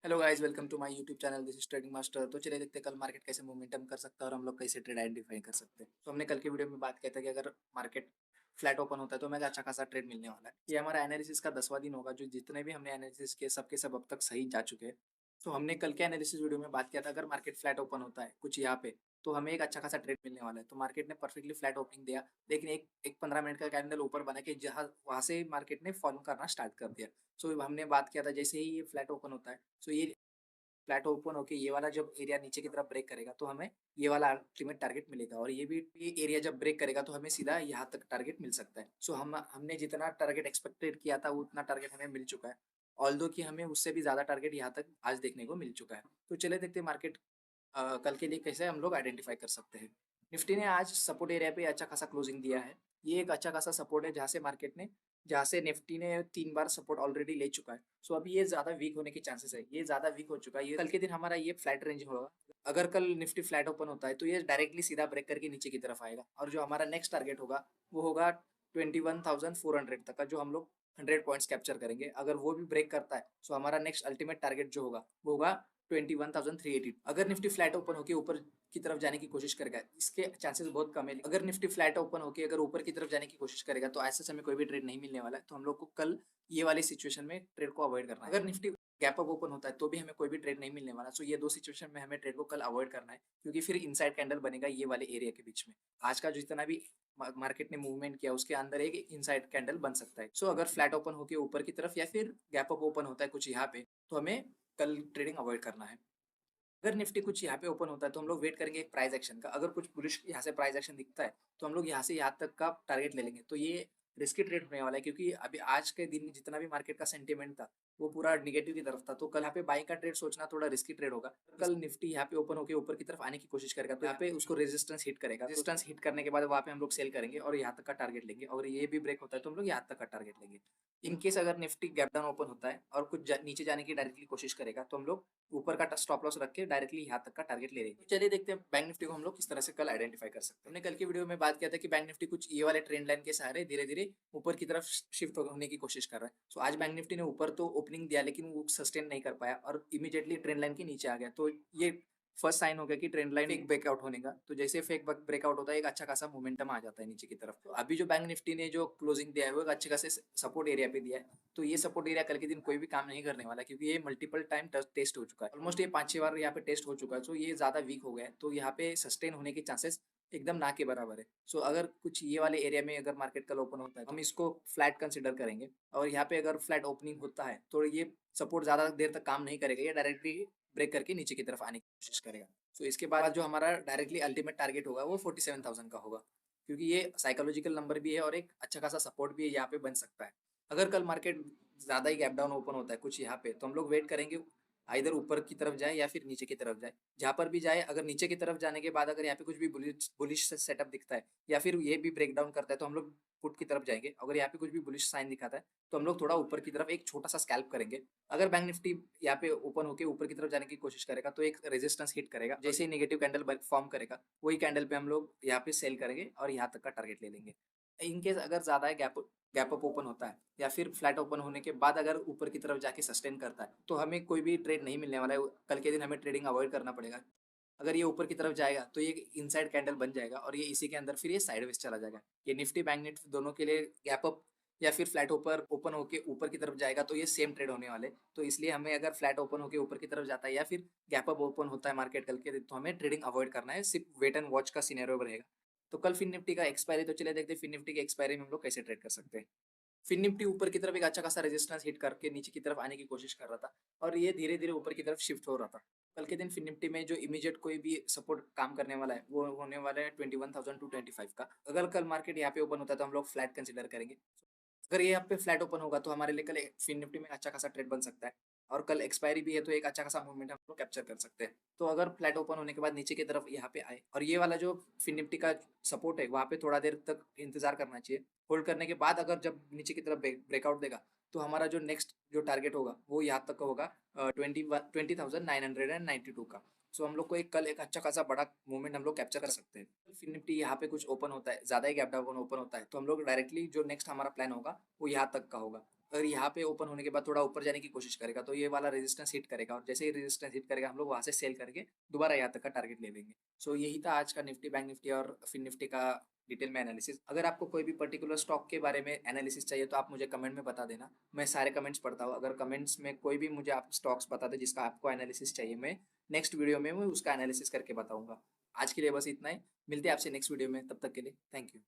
Hello guys, welcome to my YouTube channel. This is trading master. तो चलिए देखते हैं कल मार्केट कैसे मोमेंटम कर सकता है और हम लोग कैसे ट्रेड आइडेंटिफाई कर सकते हैं। तो हमने कल की वीडियो में बात किया था कि अगर मार्केट फ्लैट ओपन होता है तो हमें अच्छा खासा ट्रेड मिलने वाला है। ये हमारा एनालिसिस का 10वां दिन होगा। जो जितने भी हमने एनालिसिस किए सबके सब अब तक सही जा चुके हैं। तो हमने कल के एनालिसिस वीडियो में बात किया था अगर मार्केट फ्लैट ओपन होता है कुछ यहाँ पे तो हमें एक अच्छा खासा ट्रेड मिलने वाला है। तो मार्केट ने परफेक्टली फ्लैट ओपनिंग दिया, लेकिन एक एक 15 मिनट का कैंडल ऊपर बना के जहाँ वहां से मार्केट ने फॉलो करना स्टार्ट कर दिया। सो हमने बात किया था जैसे ही ये फ्लैट ओपन होता है, सो ये फ्लैट ओपन होके ये वाला जब एरिया नीचे की तरफ ब्रेक करेगा तो हमें ये वाला अल्टीमेट टारगेट मिलेगा, और ये एरिया जब ब्रेक करेगा तो हमें सीधा यहाँ तक टारगेट मिल सकता है। सो हमने जितना टारगेट एक्सपेक्टेड किया था उतना टारगेट हमें मिल चुका है। ऑल्दो कि हमें उससे भी ज्यादा टारगेट यहाँ तक आज देखने को मिल चुका है। तो चले देखते हैं मार्केट कल के लिए कैसे हम लोग आइडेंटिफाई कर सकते हैं। निफ्टी ने आज सपोर्ट एरिया पे अच्छा खासा क्लोजिंग दिया है। ये एक अच्छा खासा सपोर्ट है जहाँ से निफ्टी ने 3 बार सपोर्ट ऑलरेडी ले चुका है। सो अभी ये ज्यादा वीक होने के चांसेस है, ये ज्यादा वीक हो चुका है। ये कल के दिन हमारा ये फ्लैट रेंज होगा। अगर कल निफ्टी फ्लैट ओपन होता है तो ये डायरेक्टली सीधा ब्रेक करके नीचे की तरफ आएगा, और जो हमारा नेक्स्ट टारगेट होगा वो होगा 21,400 तक का, जो हम लोग 100 पॉइंट्स कैप्चर करेंगे। अगर वो भी ब्रेक करता है तो हमारा नेक्स्ट अल्टीमेट टारगेट जो होगा वो होगा 21,380। अगर निफ्टी फ्लैट ओपन होकर ऊपर की तरफ जाने की कोशिश करेगा, इसके चांसेस बहुत कम है। अगर निफ्टी फ्लैट ओपन होकर अगर ऊपर की तरफ जाने की कोशिश करेगा तो ऐसे समय कोई भी ट्रेड नहीं मिलने वाला है। तो हम लोग को कल ये वाली सिचुएशन में ट्रेड को अवॉइड करना है। अगर निफ्टी गैप अप ओपन होता है तो भी हमें कोई भी ट्रेड नहीं मिलने वाला। सो ये दो सिचुएशन में हमें ट्रेड को कल अवॉइड करना है, क्योंकि फिर इनसाइड कैंडल बनेगा ये वाले एरिया के बीच में। आज का जितना भी मार्केट ने मूवमेंट किया उसके अंदर एक इनसाइड कैंडल बन सकता है। सो अगर फ्लैट ओपन होकर ऊपर की तरफ या फिर गैप अप ओपन होता है कुछ यहाँ पे, तो हमें कल ट्रेडिंग अवॉइड करना है। अगर निफ्टी कुछ यहाँ पे ओपन होता है तो हम लोग वेट करेंगे एक प्राइस एक्शन का। अगर कुछ बुलिश यहाँ से प्राइस एक्शन दिखता है तो हम लोग यहाँ से यहाँ तक का टारगेट ले लेंगे। तो ये रिस्की ट्रेड होने वाला है, क्योंकि अभी आज के दिन जितना भी मार्केट का सेंटीमेंट था वो पूरा निगेटिव की तरफ था। तो कल यहाँ पे बाइंग का ट्रेड सोचना थोड़ा रिस्की ट्रेड होगा। कल निफ्टी यहाँ पे ओपन होकर ऊपर की तरफ आने की कोशिश करेगा तो यहाँ पे उसको रेजिस्टेंस हिट करेगा। रेजिस्टेंस हिट करने के बाद वहाँ पे हम लोग सेल करेंगे और यहाँ तक का टारगेट लेंगे। और ये भी ब्रेक होता है तो हम लोग यहाँ तक का टारगेट लेंगे। इन केस अगर निफ्टी गैप डाउन ओपन होता है और कुछ नीचे जाने की डायरेक्टली कोशिश करेगा तो हम लोग ऊपर का स्टॉप लॉस रख के डायरेक्टली यहाँ तक का टारगेट ले रही है। चलिए देखते हैं बैंक निफ्टी को हम लोग किस तरह से कल आइडेंटिफाई कर सकते हैं। हमने कल की वीडियो में बात किया था कि बैंक निफ्टी कुछ ये वाले ट्रेंड लाइन के सहारे धीरे धीरे ऊपर की तरफ शिफ्ट होने की कोशिश कर रहा है। सो आज बैंक निफ्टी ने ऊपर तो ओपनिंग दिया लेकिन वो सस्टेन नहीं कर पाया और इमीडिएटली ट्रेंड लाइन के नीचे आ गया। तो ये फर्स्ट साइन हो गया कि ट्रेंड लाइन फेक ब्रेकआउट होने का। तो जैसे फेक ब्रेकआउट होता है एक अच्छा खासा मोमेंटम आ जाता है नीचे की तरफ। तो अभी जो बैंक निफ्टी ने जो क्लोजिंग दिया है वो एक अच्छे खासे सपोर्ट एरिया पे दिया है। तो ये सपोर्ट एरिया कल के दिन कोई भी काम नहीं करने वाला, क्योंकि ये मल्टीपल टाइम टेस्ट हो चुका है। ऑलमोस्ट ये 5-6 बार यहाँ पे टेस्ट हो चुका है। तो ये ज्यादा वीक हो गया है, तो यहाँ पे सस्टेन होने के चांसेस एकदम ना के बराबर है। सो अगर कुछ ये वाले एरिया में अगर मार्केट कल ओपन होता है तो हम इसको फ्लैट कंसिडर करेंगे। और यहाँ पे अगर फ्लैट ओपनिंग होता है तो ये सपोर्ट ज्यादा देर तक काम नहीं करेगा, ये डायरेक्टली ब्रेक करके नीचे की तरफ आने की कोशिश करेगा। सो इसके बाद जो हमारा डायरेक्टली अल्टीमेट टारगेट होगा वो 47,000 का होगा, क्योंकि ये साइकोलॉजिकल नंबर भी है और एक अच्छा खासा सपोर्ट भी है, यहाँ पे बन सकता है। अगर कल मार्केट ज्यादा ही गैप डाउन ओपन होता है कुछ यहाँ पे तो हम लोग वेट करेंगे इधर ऊपर की तरफ जाए या फिर नीचे की तरफ जाए। जहाँ पर भी जाए, अगर नीचे की तरफ जाने के बाद अगर यहाँ पे कुछ भी बुलिश बुलिश सेटअप दिखता है या फिर ये भी ब्रेक डाउन करता है तो हम लोग पुट की तरफ जाएंगे। अगर यहाँ पे कुछ भी बुलिश साइन दिखाता है तो हम लोग थोड़ा ऊपर की तरफ एक छोटा सा स्कैल्प करेंगे। अगर बैंक निफ्टी यहाँ पे ओपन होकर ऊपर की तरफ जाने की कोशिश करेगा तो एक रेजिस्टेंस हिट करेगा। जैसे ही नेगेटिव कैंडल फॉर्म करेगा वही कैंडल पे हम लोग यहाँ पे सेल करेंगे और यहाँ तक का टारगेट ले लेंगे। इनकेस अगर ज्यादा गैप अप ओपन होता है या फिर फ्लैट ओपन होने के बाद अगर ऊपर की तरफ जाके सस्टेन करता है तो हमें कोई भी ट्रेड नहीं मिलने वाला है। कल के दिन हमें ट्रेडिंग अवॉइड करना पड़ेगा। अगर ये ऊपर की तरफ जाएगा तो ये इनसाइड कैंडल बन जाएगा और ये इसी के अंदर फिर ये साइडवेज चला जाएगा। ये निफ्टी बैंक निफ्टी दोनों के लिए गैप अप या फिर फ्लैट ऊपर ओपन होके ऊपर की तरफ जाएगा तो ये सेम ट्रेड होने वाले। तो इसलिए हमें अगर फ्लैट ओपन होके ऊपर की तरफ जाता है या फिर गैप अप ओपन होता है मार्केट कल के दिन तो हमें ट्रेडिंग अवॉइड करना है, सिर्फ वेट एंड वॉच का सिनेरियो रहेगा। तो कल फिन निफ्टी का एक्सपायरी, तो चले देखते हैं फिन निफ्टी के एक्सपायरी में हम लोग कैसे ट्रेड कर सकते हैं। फिर निफ्टी ऊपर की तरफ एक अच्छा खासा रेजिस्टेंस हिट करके नीचे की तरफ आने की कोशिश कर रहा था और ये धीरे धीरे ऊपर की तरफ शिफ्ट हो रहा था। कल के दिन फिर निफ्टी में जो इमीडिएट कोई भी सपोर्ट काम करने वाला है वो होने वाला है 21,225 का। अगर कल मार्केट यहाँ पे ओपन होता है तो हम लोग फ्लैट कंसिडर करेंगे। अगर ये यहाँ पे फ्लैट ओपन होगा तो हमारे लिए कल फिन निफ्टी में अच्छा खासा ट्रेड बन सकता है। और कल एक्सपायरी भी है तो एक अच्छा खासा मूवमेंट हम लोग कैप्चर कर सकते हैं। तो अगर फ्लैट ओपन होने के बाद नीचे की तरफ यहाँ पे आए और ये वाला जो फिन निफ्टी का सपोर्ट है वहाँ पे थोड़ा देर तक इंतजार करना चाहिए। होल्ड करने के बाद अगर जब नीचे की तरफ ब्रेकआउट देगा तो हमारा जो नेक्स्ट जो टारगेट होगा वो यहाँ तक का होगा 20,992 का। सो हम लोग को एक कल एक अच्छा खासा बड़ा मूवमेंट हम लोग कैप्चर कर सकते हैं। फिर निफ्टी यहाँ पे कुछ ओपन होता है, ज्यादा ही गैप डाउन ओपन होता है तो हम लोग डायरेक्टली जो नेक्स्ट हमारा प्लान होगा वो यहाँ तक का होगा। और यहाँ पे ओपन होने के बाद थोड़ा ऊपर जाने की कोशिश करेगा, तो ये वाला रेजिस्टेंस हिट करेगा और जैसे ही रेजिस्टेंस हिट करेगा हम लोग वहाँ से सेल करके दोबारा यहाँ तक का टारगेट ले लेंगे। सो यही था आज का निफ्टी, बैंक निफ्टी और फिन निफ्टी का डिटेल में एनालिसिस। अगर आपको कोई भी पर्टिकुलर स्टॉक के बारे में एनालिसिस चाहिए तो आप मुझे कमेंट में बता देना, मैं सारे कमेंट्स पढ़ता हूँ। अगर कमेंट्स में कोई भी मुझे आप स्टॉक्स बता दे जिसका आपको एनालिसिस चाहिए, मैं नेक्स्ट वीडियो में मैं उसका एनालिसिस करके बताऊंगा। आज के लिए बस इतना ही, मिलते हैं आपसे नेक्स्ट वीडियो में, तब तक के लिए थैंक यू।